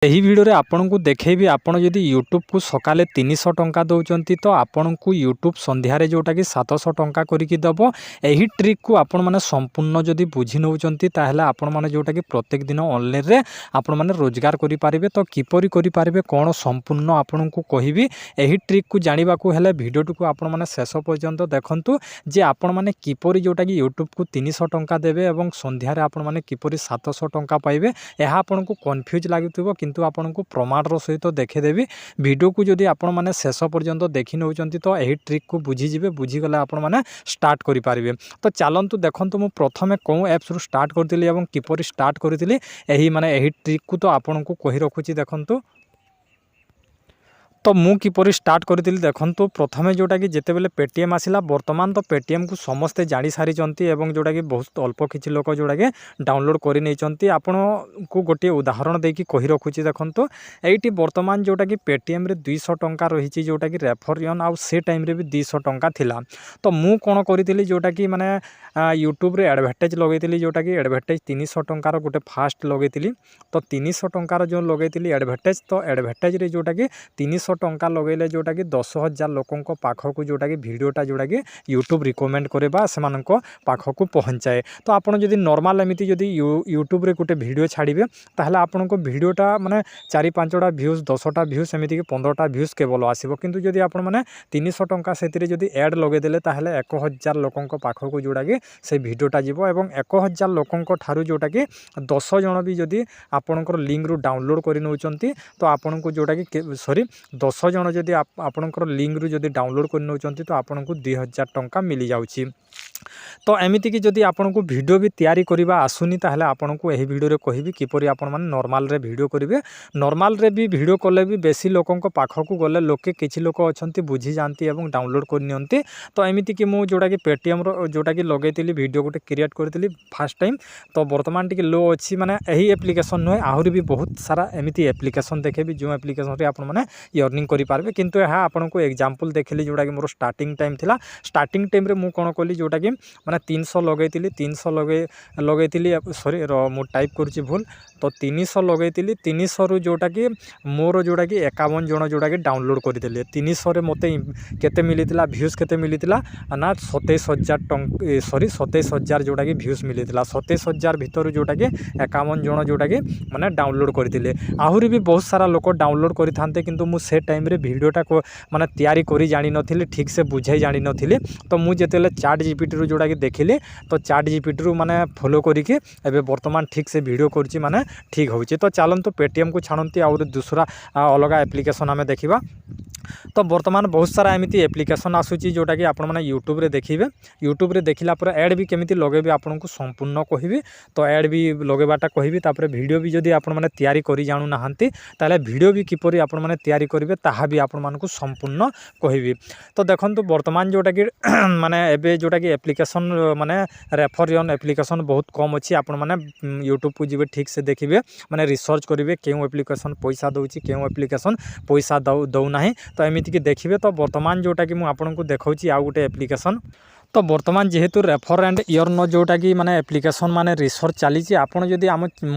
ଏହି ଭିଡ଼ିଓରେ ଆପଣଙ୍କୁ ଦେଖେଇବି ଆପଣ ଯଦି ୟୁଟ୍ୟୁବକୁ ସକାଳେ 300 ଟଙ୍କା ଦେଉଛନ୍ତି ତ ଆପଣଙ୍କୁ ୟୁଟ୍ୟୁବ ସନ୍ଧ୍ୟାରେ ଯେଉଁଟାକି 700 ଟଙ୍କା କରିକି ଦେବ। ଏହି ଟ୍ରିକ୍କୁ ଆପଣମାନେ ସମ୍ପୂର୍ଣ୍ଣ ଯଦି ବୁଝି ନେଉଛନ୍ତି ତାହେଲେ ଆପଣମାନେ ଯେଉଁଟାକି ପ୍ରତ୍ୟେକ ଦିନ ଅନଲାଇନ୍ରେ ଆପଣମାନେ ରୋଜଗାର କରିପାରିବେ। ତ କିପରି କରିପାରିବେ କ'ଣ ସମ୍ପୂର୍ଣ୍ଣ ଆପଣଙ୍କୁ କହିବି। ଏହି ଟ୍ରିକ୍କୁ ଜାଣିବାକୁ ହେଲେ ଭିଡ଼ିଓଟିକୁ ଆପଣମାନେ ଶେଷ ପର୍ଯ୍ୟନ୍ତ ଦେଖନ୍ତୁ ଯେ ଆପଣମାନେ କିପରି ଯେଉଁଟାକି ୟୁଟ୍ୟୁବକୁ 300 ଟଙ୍କା ଦେବେ ଏବଂ ସନ୍ଧ୍ୟାରେ ଆପଣମାନେ କିପରି 700 ଟଙ୍କା ପାଇବେ। ଏହା ଆପଣଙ୍କୁ କନଫ୍ୟୁଜ୍ ଲାଗୁଥିବ କିନ୍ତୁ ଆପଣଙ୍କୁ ପ୍ରମାଣର ସହିତ ଦେଖେଇଦେବି। ଭିଡ଼ିଓକୁ ଯଦି ଆପଣମାନେ ଶେଷ ପର୍ଯ୍ୟନ୍ତ ଦେଖି ନେଉଛନ୍ତି ତ ଏହି ଟ୍ରିକ୍କୁ ବୁଝିଯିବେ। ବୁଝିଗଲେ ଆପଣମାନେ ଷ୍ଟାର୍ଟ କରିପାରିବେ। ତ ଚାଲନ୍ତୁ ଦେଖନ୍ତୁ ମୁଁ ପ୍ରଥମେ କେଉଁ ଆପ୍ସରୁ ଷ୍ଟାର୍ଟ କରିଥିଲି ଏବଂ କିପରି ଷ୍ଟାର୍ଟ କରିଥିଲି ଏହି ଟ୍ରିକ୍କୁ ତ ଆପଣଙ୍କୁ କହି ରଖୁଛି ଦେଖନ୍ତୁ। ତ ମୁଁ କିପରି ଷ୍ଟାର୍ଟ କରିଥିଲି ଦେଖନ୍ତୁ। ପ୍ରଥମେ ଯେଉଁଟାକି ଯେତେବେଳେ ପେଟିଏମ୍ ଆସିଲା, ବର୍ତ୍ତମାନ ତ ପେଟିଏମ୍କୁ ସମସ୍ତେ ଜାଣି ସାରିଛନ୍ତି ଏବଂ ଯେଉଁଟାକି ବହୁତ ଅଳ୍ପ କିଛି ଲୋକ ଯେଉଁଟାକି ଡାଉନଲୋଡ଼ କରିନେଇଛନ୍ତି। ଆପଣଙ୍କୁ ଗୋଟିଏ ଉଦାହରଣ ଦେଇକି କହି ରଖୁଛି ଦେଖନ୍ତୁ। ଏଇଠି ବର୍ତ୍ତମାନ ଯେଉଁଟାକି ପେଟିଏମ୍ରେ 200 ଟଙ୍କା ରହିଛି ଯେଉଁଟାକି ରେଫରିଅନ୍, ଆଉ ସେ ଟାଇମ୍ରେ ବି 200 ଟଙ୍କା ଥିଲା। ତ ମୁଁ କ'ଣ କରିଥିଲି ଯେଉଁଟାକି ୟୁଟ୍ୟୁବରେ ଆଡ଼ଭର୍ଟାଇଜ୍ ଲଗାଇଥିଲି, ଯେଉଁଟାକି ଆଡ଼ଭର୍ଟାଇଜ୍ 300 ଟଙ୍କାର ଗୋଟେ ଫାଷ୍ଟ ଲଗାଇଥିଲି। ତ 300 ଟଙ୍କାର ଯେଉଁ ଲଗାଇଥିଲି ଆଡ଼ଭର୍ଟାଇଜ୍, ତ ଆଡ଼ଭର୍ଟାଇଜ୍ରେ ଯେଉଁଟାକି 300 ଟଙ୍କା ଲଗାଇଲେ ଯେଉଁଟାକି 10,000 ଲୋକଙ୍କ ପାଖକୁ ଯେଉଁଟାକି ଭିଡ଼ିଓଟା ଯେଉଁଟାକି ୟୁଟ୍ୟୁବ ରିକମେଣ୍ଡ କରେ ବା ସେମାନଙ୍କ ପାଖକୁ ପହଞ୍ଚାଏ। ତ ଆପଣ ଯଦି ନର୍ମାଲ ଏମିତି ଯଦି ୟୁଟ୍ୟୁବରେ ଗୋଟେ ଭିଡ଼ିଓ ଛାଡ଼ିବେ ତାହେଲେ ଆପଣଙ୍କ ଭିଡ଼ିଓଟା 4-5ଟା ଭ୍ୟୁଜ୍, 10ଟା ଭ୍ୟୁଜ୍, ଏମିତିକି 15ଟା ଭ୍ୟୁଜ୍ କେବଳ ଆସିବ। କିନ୍ତୁ ଯଦି ଆପଣମାନେ 300 ଟଙ୍କା ସେଥିରେ ଯଦି ଆଡ଼୍ ଲଗାଇଦେଲେ ତାହେଲେ 1,000 ଲୋକଙ୍କ ପାଖକୁ ଯେଉଁଟାକି ସେ ଭିଡ଼ିଓଟା ଯିବ ଏବଂ 1,000 ଲୋକଙ୍କ ଠାରୁ ଯେଉଁଟାକି 10 ଜଣ ବି ଯଦି ଆପଣଙ୍କର ଲିଙ୍କରୁ ଡାଉନଲୋଡ଼ କରି ନେଉଛନ୍ତି ତ ଆପଣଙ୍କୁ ଯେଉଁଟାକି 10 ଜଣ ଯଦି ଆପଣଙ୍କର ଲିଙ୍କରୁ ଯଦି ଡାଉନଲୋଡ଼ କରି ନେଉଛନ୍ତି ତ ଆପଣଙ୍କୁ 2,000 ଟଙ୍କା ମିଳିଯାଉଛି। ତ ଏମିତିକି ଯଦି ଆପଣଙ୍କୁ ଭିଡ଼ିଓ ବି ତିଆରି କରିବା ଆସୁନି ତାହେଲେ ଆପଣଙ୍କୁ ଏହି ଭିଡ଼ିଓରେ କହିବି କିପରି ଆପଣମାନେ ନର୍ମାଲରେ ଭିଡ଼ିଓ କରିବେ। ନର୍ମାଲରେ ବି ଭିଡ଼ିଓ କଲେ ବି ବେଶୀ ଲୋକଙ୍କ ପାଖକୁ ଗଲେ କିଛି ଲୋକ ଅଛନ୍ତି ବୁଝିଯାଆନ୍ତି ଏବଂ ଡାଉନଲୋଡ଼ କରିନିଅନ୍ତି। ତ ଏମିତିକି ମୁଁ ଯେଉଁଟାକି ପେଟିଏମ୍ର ଯେଉଁଟାକି ଲଗାଇଥିଲି ଭିଡ଼ିଓ ଗୋଟେ କ୍ରିଏଟ୍ କରିଥିଲି ଫାଷ୍ଟ ଟାଇମ୍। ତ ବର୍ତ୍ତମାନ ଟିକେ ଲୋ ଅଛି, ଏହି ଆପ୍ଲିକେସନ୍ ନୁହେଁ, ଆହୁରି ବି ବହୁତ ସାରା ଏମିତି ଆପ୍ଲିକେସନ୍ ଦେଖେଇବି ଯେଉଁ ଆପ୍ଲିକେସନ୍ରେ ଆପଣମାନେ ଇଅର୍ନିଂ କରିପାରିବେ। କିନ୍ତୁ ଏହା ଆପଣଙ୍କୁ ଏକ୍ଜାମ୍ପଲ୍ ଦେଖିଲି ଯେଉଁଟାକି ମୋର ଷ୍ଟାର୍ଟିଂ ଟାଇମ୍ ଥିଲା। ଷ୍ଟାର୍ଟିଂ ଟାଇମ୍ରେ ମୁଁ କ'ଣ କଲି ଯେଉଁଟାକି 300 ଲଗାଇଥିଲି, 300 ଲଗାଇଥିଲି ମୁଁ ଟାଇପ୍ କରୁଛି ଭୁଲ। ତ 300 ଲଗାଇଥିଲି, 300ରୁ ଯେଉଁଟାକି ମୋର ଯେଉଁଟାକି 51 ଜଣ ଯେଉଁଟାକି ଡାଉନଲୋଡ଼ କରିଥିଲେ। 300ରେ ମୋତେ କେତେ ମିଳିଥିଲା ଭ୍ୟୁଜ୍, କେତେ ମିଳିଥିଲା ନା 27,000 ଯେଉଁଟାକି ଭ୍ୟୁଜ୍ ମିଳିଥିଲା। 27,000 ଭିତରୁ ଯେଉଁଟାକି 51 ଜଣ ଯେଉଁଟାକି ଡାଉନଲୋଡ଼ କରିଥିଲେ। ଆହୁରି ବି ବହୁତ ସାରା ଲୋକ ଡାଉନଲୋଡ଼ କରିଥାନ୍ତେ କିନ୍ତୁ ମୁଁ ସେ ଟାଇମ୍ରେ ଭିଡ଼ିଓଟା ତିଆରି କରି ଜାଣିନଥିଲି, ଠିକ୍ସେ ବୁଝାଇ ଜାଣିନଥିଲି। ତ ମୁଁ ଯେତେବେଳେ ଚାଟ୍ ଜିପିଟିରୁ ଯେଉଁଟାକି ଦେଖିଲି ତ ଚାଟ୍ ଜିପିଟିରୁ ଫଲୋ କରିକି ଏବେ ବର୍ତ୍ତମାନ ଠିକ୍ସେ ଭିଡ଼ିଓ କରୁଛି, ଠିକ୍ ହେଉଛି। ତ ଚାଲନ୍ତୁ ପେଟିଏମ୍କୁ ଛାଡ଼ନ୍ତି ଆହୁରି ଦୁସରା ଅଲଗା ଆପ୍ଲିକେସନ୍ ଆମେ ଦେଖିବା। ତ ବର୍ତ୍ତମାନ ବହୁତ ସାରା ଏମିତି ଆପ୍ଲିକେସନ୍ ଆସୁଛି ଯେଉଁଟାକି ଆପଣମାନେ ୟୁଟ୍ୟୁବରେ ଦେଖିବେ। ୟୁଟ୍ୟୁବରେ ଦେଖିଲା ପରେ ଆଡ଼୍ ବି କେମିତି ଲଗାଇବେ ଆପଣଙ୍କୁ ସମ୍ପୂର୍ଣ୍ଣ କହିବି। ତ ଆଡ଼୍ ବି ଲଗାଇବାଟା କହିବି। ତାପରେ ଭିଡ଼ିଓ ବି ଯଦି ଆପଣମାନେ ତିଆରି କରି ଜାଣୁନାହାନ୍ତି ତାହେଲେ ଭିଡ଼ିଓ ବି କିପରି ଆପଣମାନେ ତିଆରି କରିବେ ତାହା ବି ଆପଣମାନଙ୍କୁ ସମ୍ପୂର୍ଣ୍ଣ କହିବି। ତ ଦେଖନ୍ତୁ ବର୍ତ୍ତମାନ ଯେଉଁଟାକି ଏବେ ଯେଉଁଟାକି ଆପ୍ଲିକେସନ୍ ରେଫରିଅନ୍ ଆପ୍ଲିକେସନ୍ ବହୁତ କମ୍ ଅଛି। ଆପଣମାନେ ୟୁଟ୍ୟୁବକୁ ଯିବେ, ଠିକ୍ସେ ଦେଖିବେ, ରିସର୍ଚ୍ଚ କରିବେ କେଉଁ ଆପ୍ଲିକେସନ୍ ପଇସା ଦେଉଛି, କେଉଁ ଆପ୍ଲିକେସନ୍ ପଇସା ଦେଉନାହିଁ। ତ ଏମିତିକି ଦେଖିବେ। ତ ବର୍ତ୍ତମାନ ଯେଉଁଟାକି ମୁଁ ଆପଣଙ୍କୁ ଦେଖାଉଛି ଆଉ ଗୋଟେ ଆପ୍ଲିକେସନ୍। ତ ବର୍ତ୍ତମାନ ଯେହେତୁ ରେଫର ଆଣ୍ଡ ଇଅର୍ନ ଯେଉଁଟାକି ଆପ୍ଲିକେସନ୍ ରିସର୍ଚ୍ଚ ଚାଲିଛି, ଆପଣ ଯଦି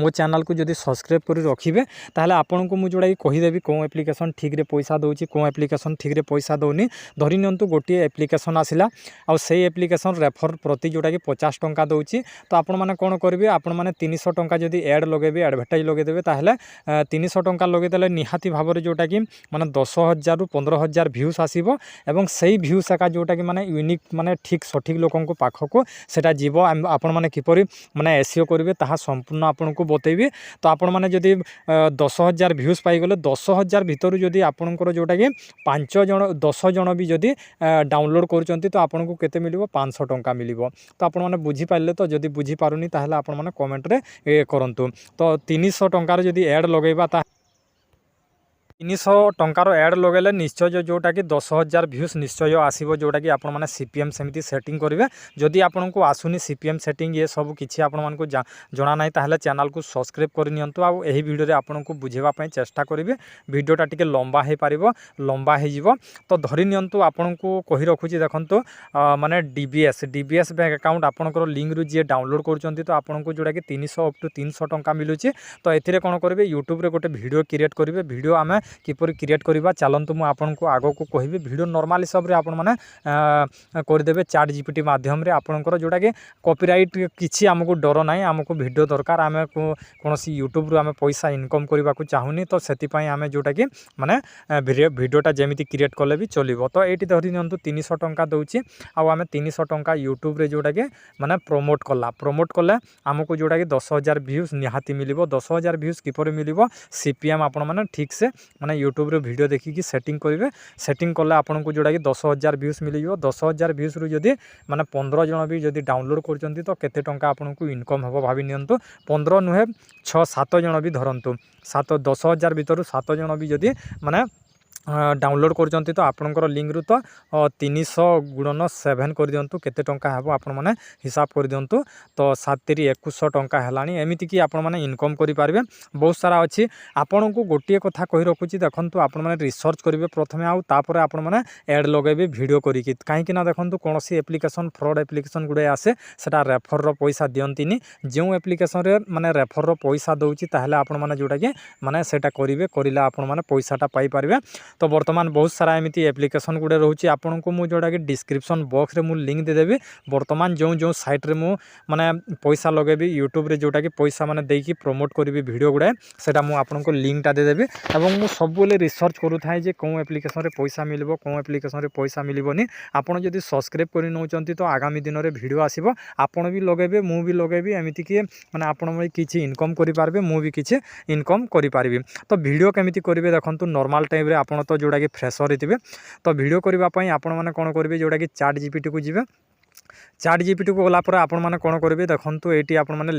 ମୋ ଚ୍ୟାନେଲକୁ ଯଦି ସବସ୍କ୍ରାଇବ୍ କରି ରଖିବେ ତାହେଲେ ଆପଣଙ୍କୁ ମୁଁ ଯେଉଁଟାକି କହିଦେବି କେଉଁ ଆପ୍ଲିକେସନ୍ ଠିକ୍ରେ ପଇସା ଦେଉଛି, କେଉଁ ଆପ୍ଲିକେସନ୍ ଠିକ୍ରେ ପଇସା ଦେଉନି। ଧରି ନିଅନ୍ତୁ ଗୋଟିଏ ଆପ୍ଲିକେସନ୍ ଆସିଲା ଆଉ ସେଇ ଆପ୍ଲିକେସନ୍ ରେଫର ପ୍ରତି ଯେଉଁଟାକି 50 ଟଙ୍କା ଦେଉଛି। ତ ଆପଣମାନେ କ'ଣ କରିବେ, ଆପଣମାନେ 300 ଟଙ୍କା ଯଦି ଆଡ଼୍ ଲଗାଇବେ, ଆଡ଼ଭର୍ଟାଇଜ୍ ଲଗାଇଦେବେ ତାହେଲେ 300 ଟଙ୍କା ଲଗାଇଦେଲେ ନିହାତି ଭାବରେ ଯେଉଁଟାକି 10,000ରୁ 15,000 ଭ୍ୟୁଜ୍ ଆସିବ ଏବଂ ସେଇ ଭ୍ୟୁଜ୍ ଏକା ଯେଉଁଟାକି ୟୁନିକ୍ ଠିକ୍ ସଠିକ୍ ଲୋକଙ୍କ ପାଖକୁ ସେଇଟା ଯିବ। ଆପଣମାନେ କିପରି ଏସିଓ କରିବେ ତାହା ସମ୍ପୂର୍ଣ୍ଣ ଆପଣଙ୍କୁ ବତେଇବି। ତ ଆପଣମାନେ ଯଦି 10,000 ଭ୍ୟୁଜ୍ ପାଇଗଲେ, 10,000 ଭିତରୁ ଯଦି ଆପଣଙ୍କର ଯେଉଁଟାକି 10 ଜଣ ବି ଯଦି ଡାଉନଲୋଡ଼ କରୁଛନ୍ତି ତ ଆପଣଙ୍କୁ କେତେ ମିଳିବ, 500 ଟଙ୍କା ମିଳିବ। ତ ଆପଣମାନେ ବୁଝିପାରିଲେ। ତ ଯଦି ବୁଝିପାରୁନି ତାହେଲେ ଆପଣମାନେ କମେଣ୍ଟରେ କରନ୍ତୁ। ତ 300 ଟଙ୍କାର ଯଦି ଆଡ଼୍ ଲଗାଇବା 300 ଟଙ୍କାର ଆଡ଼୍ ଲଗାଇଲେ ନିଶ୍ଚୟ ଯେଉଁଟାକି 10,000 ଭ୍ୟୁଜ୍ ନିଶ୍ଚୟ ଆସିବ, ଯେଉଁଟାକି ଆପଣମାନେ CPM ସେମିତି ସେଟିଂ କରିବେ। ଯଦି ଆପଣଙ୍କୁ ଆସୁନି CPM ସେଟିଂ ଏ ସବୁ କିଛି ଆପଣମାନଙ୍କୁ ଜଣା ନାହିଁ ତାହେଲେ ଚ୍ୟାନେଲକୁ ସବସ୍କ୍ରାଇବ୍ କରିନିଅନ୍ତୁ। ଆଉ ଏହି ଭିଡ଼ିଓରେ ଆପଣଙ୍କୁ ବୁଝାଇବା ପାଇଁ ଚେଷ୍ଟା କରିବି। ଭିଡ଼ିଓଟା ଟିକେ ଲମ୍ବା ହେଇପାରିବ, ଲମ୍ବା ହେଇଯିବ। ତ ଧରି ନିଅନ୍ତୁ ଆପଣଙ୍କୁ କହି ରଖୁଛି ଦେଖନ୍ତୁ ମାନେ DBS ବ୍ୟାଙ୍କ ଆକାଉଣ୍ଟ ଆପଣଙ୍କର ଲିଙ୍କରୁ ଯିଏ ଡାଉନଲୋଡ଼ କରୁଛନ୍ତି ତ ଆପଣଙ୍କୁ ଯେଉଁଟାକି 300 ଅପ୍ ଟୁ 300 ଟଙ୍କା ମିଳୁଛି। ତ ଏଥିରେ କ'ଣ କରିବେ, ୟୁଟ୍ୟୁବରେ ଗୋଟେ ଭିଡ଼ିଓ କ୍ରିଏଟ୍ କରିବେ। ଭିଡ଼ିଓ ଆମେ କିପରି କ୍ରିଏଟ୍ କରିବା ଚାଲନ୍ତୁ ମୁଁ ଆପଣଙ୍କୁ ଆଗକୁ କହିବି। ଭିଡ଼ିଓ ନର୍ମାଲ ହିସାବରେ ଆପଣମାନେ କରିଦେବେ ChatGPT ମାଧ୍ୟମରେ ଆପଣଙ୍କର ଯେଉଁଟାକି କପିରାଇଟ୍ କିଛି ଆମକୁ ଡର ନାହିଁ। ଆମକୁ ଭିଡ଼ିଓ ଦରକାର, ଆମେ କୌଣସି ୟୁଟ୍ୟୁବରୁ ଆମେ ପଇସା ଇନକମ୍ କରିବାକୁ ଚାହୁଁନି। ତ ସେଥିପାଇଁ ଆମେ ଯେଉଁଟାକି ମାନେ ଭିଡ଼ିଓଟା ଯେମିତି କ୍ରିଏଟ୍ କଲେ ବି ଚଲିବ। ତ ଏଇଠି ଧରି ନିଅନ୍ତୁ 300 ଟଙ୍କା ଦେଉଛି। ଆଉ ଆମେ 300 ଟଙ୍କା ୟୁଟ୍ୟୁବରେ ଯେଉଁଟାକି ମାନେ ପ୍ରମୋଟ୍ କଲେ ଆମକୁ ଯେଉଁଟାକି 10,000 ଭ୍ୟୁଜ୍ ନିହାତି ମିଳିବ। 10,000 ଭ୍ୟୁଜ୍ କିପରି ମିଳିବ, CPM ଆପଣମାନେ ଠିକ୍ସେ ମାନେ ୟୁଟ୍ୟୁବରେ ଭିଡ଼ିଓ ଦେଖିକି ସେଟିଂ କରିବେ। ସେଟିଂ କଲେ ଆପଣଙ୍କୁ ଯେଉଁଟାକି 10,000 ଭ୍ୟୁଜ୍ ମିଳିଯିବ। 10,000 ଭ୍ୟୁଜ୍ରୁ ଯଦି ମାନେ 15 ଜଣ ବି ଯଦି ଡାଉନଲୋଡ଼ କରୁଛନ୍ତି ତ କେତେ ଟଙ୍କା ଆପଣଙ୍କୁ ଇନକମ୍ ହେବ ଭାବି ନିଅନ୍ତୁ। 15 ନୁହେଁ 6-7 ଜଣ ବି ଧରନ୍ତୁ, 10,000 ଭିତରୁ 7 ଜଣ ବି ଯଦି ମାନେ ଡାଉନଲୋଡ଼ କରୁଛନ୍ତି ତ ଆପଣଙ୍କର ଲିଙ୍କରୁ ତ 300 ଗୁଣନ 7 କରିଦିଅନ୍ତୁ, କେତେ ଟଙ୍କା ହେବ ଆପଣମାନେ ହିସାବ କରିଦିଅନ୍ତୁ। ତ 7×2100 ଟଙ୍କା ହେଲାଣି। ଏମିତିକି ଆପଣମାନେ ଇନକମ୍ କରିପାରିବେ। ବହୁତ ସାରା ଅଛି। ଆପଣଙ୍କୁ ଗୋଟିଏ କଥା କହି ରଖୁଛି ଦେଖନ୍ତୁ, ଆପଣମାନେ ରିସର୍ଚ୍ଚ କରିବେ ପ୍ରଥମେ, ଆଉ ତାପରେ ଆପଣମାନେ ଆଡ଼୍ ଲଗାଇବେ ଭିଡ଼ିଓ କରିକି। କାହିଁକି ନା ଦେଖନ୍ତୁ କୌଣସି ଆପ୍ଲିକେସନ୍ ଫ୍ରଡ଼୍ ଆପ୍ଲିକେସନ୍ ଗୁଡ଼ାଏ ଆସେ, ସେଟା ରେଫର୍ର ପଇସା ଦିଅନ୍ତିନି। ଯେଉଁ ଆପ୍ଲିକେସନ୍ରେ ମାନେ ରେଫର୍ର ପଇସା ଦେଉଛି ତାହେଲେ ଆପଣମାନେ ଯେଉଁଟାକି ମାନେ ସେଇଟା କରିଲେ ଆପଣମାନେ ପଇସାଟା ପାଇପାରିବେ। ତ ବର୍ତ୍ତମାନ ବହୁତ ସାରା ଏମିତି ଆପ୍ଲିକେସନ୍ ଗୁଡ଼େ ରହୁଛି। ଆପଣଙ୍କୁ ମୁଁ ଯେଉଁଟାକି ଡିସ୍କ୍ରିପ୍ସନ୍ ବକ୍ସରେ ମୁଁ ଲିଙ୍କ୍ ଦେଇଦେବି। ବର୍ତ୍ତମାନ ଯେଉଁ ସାଇଟ୍ରେ ମୁଁ ମାନେ ପଇସା ଲଗାଇବି ୟୁଟ୍ୟୁବରେ, ଯେଉଁଟାକି ପଇସା ମାନେ ଦେଇକି ପ୍ରମୋଟ୍ କରିବି ଭିଡ଼ିଓ ଗୁଡ଼ାଏ, ସେଇଟା ମୁଁ ଆପଣଙ୍କୁ ଲିଙ୍କ୍ଟା ଦେଇଦେବି। ଏବଂ ମୁଁ ସବୁବେଳେ ରିସର୍ଚ୍ଚ କରୁଥାଏ ଯେ କେଉଁ ଆପ୍ଲିକେସନ୍ରେ ପଇସା ମିଳିବ, କେଉଁ ଆପ୍ଲିକେସନ୍ରେ ପଇସା ମିଳିବନି। ଆପଣ ଯଦି ସବସ୍କ୍ରାଇବ୍ କରି ନେଉଛନ୍ତି ତ ଆଗାମୀ ଦିନରେ ଭିଡ଼ିଓ ଆସିବ, ଆପଣ ବି ଲଗାଇବେ, ମୁଁ ବି ଲଗାଇବି। ଏମିତିକି ମାନେ ଆପଣ ବି କିଛି ଇନକମ୍ କରିପାରିବେ, ମୁଁ ବି କିଛି ଇନକମ୍ କରିପାରିବି। ତ ଭିଡ଼ିଓ କେମିତି କରିବେ ଦେଖନ୍ତୁ, ନର୍ମାଲ୍ ଟାଇମ୍ରେ ଆପଣ ତ ଯେଉଁଟାକି ଫ୍ରେଶର୍ ହେଇଥିବେ, ତ ଭିଡ଼ିଓ କରିବା ପାଇଁ ଆପଣମାନେ କ'ଣ କରିବେ, ଯେଉଁଟାକି ChatGPTକୁ ଯିବେ। ChatGPTକୁ ଗଲା ପରେ ଆପଣମାନେ କ'ଣ କରିବେ ଦେଖନ୍ତୁ, ଏଇଠି ଆପଣମାନେ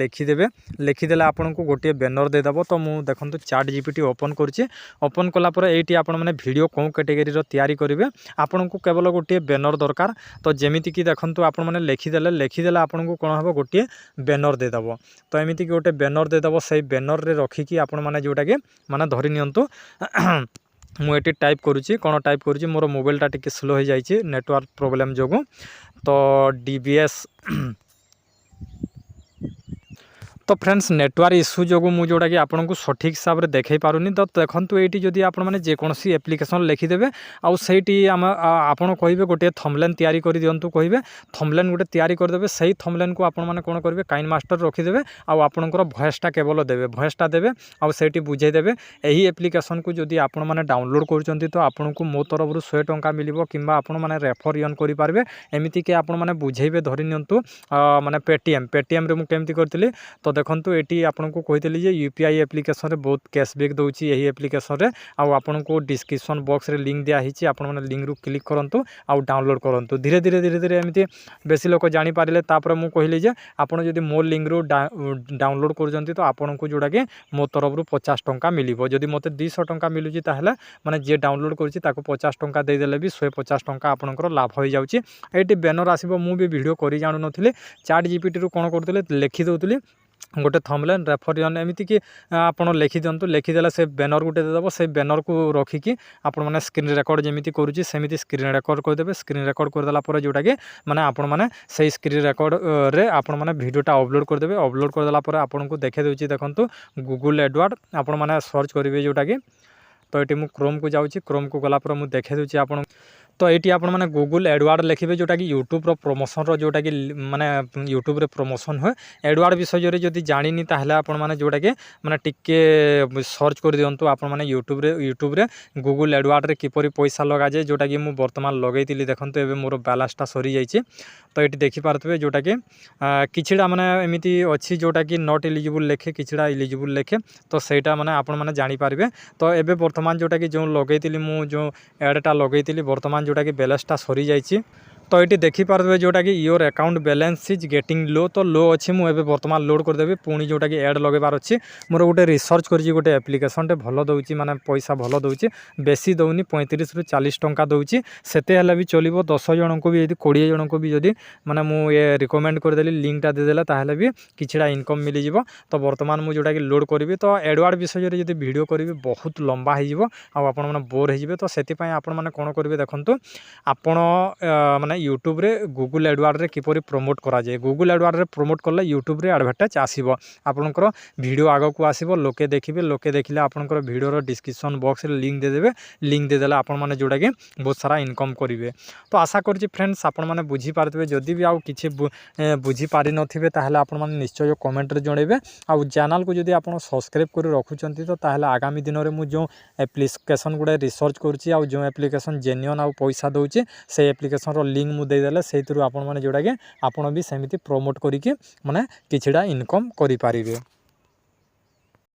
ଲେଖିଦେଲେ ଆପଣଙ୍କୁ ଗୋଟିଏ ବ୍ୟାନର୍ ଦେଇଦେବ। ତ ମୁଁ ଦେଖନ୍ତୁ ChatGPT ଓପନ୍ କରୁଛି। ଓପନ୍ କଲା ପରେ ଏଇଠି ଆପଣମାନେ ଭିଡ଼ିଓ କେଉଁ କ୍ୟାଟେଗୋରିର ତିଆରି କରିବେ, ଆପଣଙ୍କୁ କେବଳ ଗୋଟିଏ ବ୍ୟାନର୍ ଦରକାର। ତ ଯେମିତିକି ଦେଖନ୍ତୁ ଆପଣମାନେ ଲେଖିଦେଲେ ଆପଣଙ୍କୁ କ'ଣ ହେବ, ଗୋଟିଏ ବ୍ୟାନର୍ ଦେଇଦେବ। ତ ଏମିତିକି ଗୋଟେ ବ୍ୟାନର୍ ଦେଇଦେବ। ସେଇ ବ୍ୟାନର୍ରେ ରଖିକି ଆପଣମାନେ ଯେଉଁଟାକି ମାନେ ଧରି ନିଅନ୍ତୁ ମୁଁ ଏଠି ଟାଇପ୍ କରୁଛି, କ'ଣ ଟାଇପ୍ କରୁଛି, ମୋର ମୋବାଇଲଟା ଟିକେ ସ୍ଲୋ ହୋଇଯାଇଛି ନେଟୱାର୍କ ପ୍ରୋବ୍ଲେମ୍ ଯୋଗୁଁ। ତ DBS तो फ्रेंड्स नेटवर्क इश्यू जो मुझे जोटाकि आपको सठिक हिसाब से देखई पारुनी। तो देखो ये जदि आपने जेकोसी एप्लिकेशन लिखिदेवे आउ सेठी आपड़ कहे गोटे थंबनेल तैयारी कर दिंतु, कहे थंबनेल गोटे तैयारी करदे। से थंबनेल को आपने कौन करेंगे, काइन मास्टर रखिदेवे आपणकर भॉइसटा केवल देवे, भॉइसटा देवे आउठी बुझेदेवे। यही एप्लिकेशन को जदि आपण मैंने डाउनलोड कर तो आपन को मो तरफ 100 टंका मिल कि आपण मैंने रेफर यन करेंगे। एमती कि आपण मैंने बुझेबे धरी नियंतु माने पेटीएम रे मुझे करी। तो देखो ये आपको कही यूपीआई एप्लिकेशन रे बहुत कैशबैक दूसरी यही एप्लिकेशन रे आपन को डिस्क्रिप्शन बॉक्स रे लिंक दिखाई आप लिंक रू क्लिक करूँ आउ डाउनलोड करूँ। धीरे धीरे एमती बेसी लोक जापारे। मुझे कहली आपड़ जब मो लिंक रू डाउनलोड कर तो आपन को जोड़ा कि मो तरफ 50 टंका मिल। जदि मत 200 टंका मिलूँ ताहले माने जे डाउनलोड कर 50 टंका देदेले भी 150 टंका आपनकर लाभ हो जाऊँगी। ये बैनर आसो मुझे वीडियो कर जानू नी। ChatGPT रू कौन करूँ लिखि दूसरी गोटे थंबनेल रेफरियन एमती कि आपड़ लिखि दिंतु। लिखिदेला से बैनर गोटे देदेव। से बैनर को रखिकी आपण मैंने स्क्रीन रेकर्ड जमी करुँची सेमती स्क्रीन रेकर्ड करदे। स्क्रीन रेकर्ड करदेला जोटा कि माने आपण मैंने से स्क्रीन रेकर्ड रे आपण मैंने वीडियोटा अपलोड करदे। अपलोड करदेला आपन को देखे दूसरी देखो गूगल एडवर्ड आपण मैंने सर्च करेंगे जोटा कि। तो ये मुझे क्रोम को जाऊँगी, क्रोम को गलापर मुझे देखे दूसरी आपन। तो ये आप गूगल एडवर्ड लिखे जोटा कि यूट्यूब प्रमोशन जोटा कि माने यूट्यूब रे प्रमोशन हुए एडवर्ड विषय जब जानी ताहले आपण मैंने जोटा कि माने टिके सर्च कर दिंतु। आपण मैंने यूट्यूब रे गूगल एडवर्ड रे किपरि पैसा लगा जाए जोटा कि मुझे बर्तमान लगई देखते एवं मोर बैलेंसटा सरी जाइए। तो ये देखिपे जोटा कि किछिटा माने एमती अच्छी जोटा कि नॉट एलिजिबल लेखे किछिटा एलिजिबल लेखे। तो सहीटा माने आपण मैंने जानीपारे। तो एबे बर्तमान जोटा कि जो लगई मुझे जो एडटा लगई बर्तमान जोटा कि बैलेंसटा सरी जाइए। तो ये देखिपारे जोटा कि your account balance is getting low तो लो अच्छी मुझे बर्तमान लोड करदेवी पुणी जोटा कि एड लगेबार अच्छी मोर गोटे रिसर्च कर गोटे एप्लिकेशनटे भल दौर माने पैसा भल दौर बेसी दौनी 35 ରୁ 40 टंका दौर सेते भी चलो 10 जन को भी 20 जन को भी जदि माने मुझे रिकमेंड करदेली लिंकटा देदेला ताहले भी किछिटा इनकम मिल जाव तो बर्तमान मुझे जोटा कि लोड करी तो एडवर्ड विषय में जब वीडियो करी बहुत लंबा हो आपण मैंने बोर हो तो से आपण मैंने कौन करेंगे देखो आपण माने यूट्यूब रे गूगल एडवर्ड रे किपरि प्रमोट करा जाए गूगल एडवर्ड रे प्रमोट कले यूट्यूब रे एडवर्टाइज आसीबो आपनकर वीडियो आगो को आसीबो लोके देखिले आपनकर वीडियो डिस्क्रिप्शन बॉक्स रे लिंक देदेबे लिंक देदेला आपण माने जोटा कि बहुत सारा इनकम करेंगे तो आशा करछि फ्रेंड्स आपण माने बुझी पारथिबे जदि भी आउ किछि बुझी पारि नथिबे ताहले आपण माने निश्चय कमेंट रे जणेबे आ चैनल को जदि आपण सब्सक्राइब कर रखुचंती तो ताहले आगामी दिन रे मु जो एप्लिकेशन गुडा रिसर्च करछि आ जो एप्लिकेशन जेन्युइन आ पैसा दउछि से एप्लिकेशन रो लिंक मु देदेले सेहितरु आपण माने जोटा कि आपण भी सेमिति प्रमोट करिके माने किछिडा इनकम करि पारिबे।